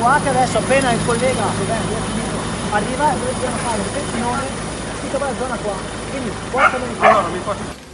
qua che adesso appena il collega arriva, noi dobbiamo fare il pensione, tutta quella zona qua. Quindi portami qua. No, non mi porti.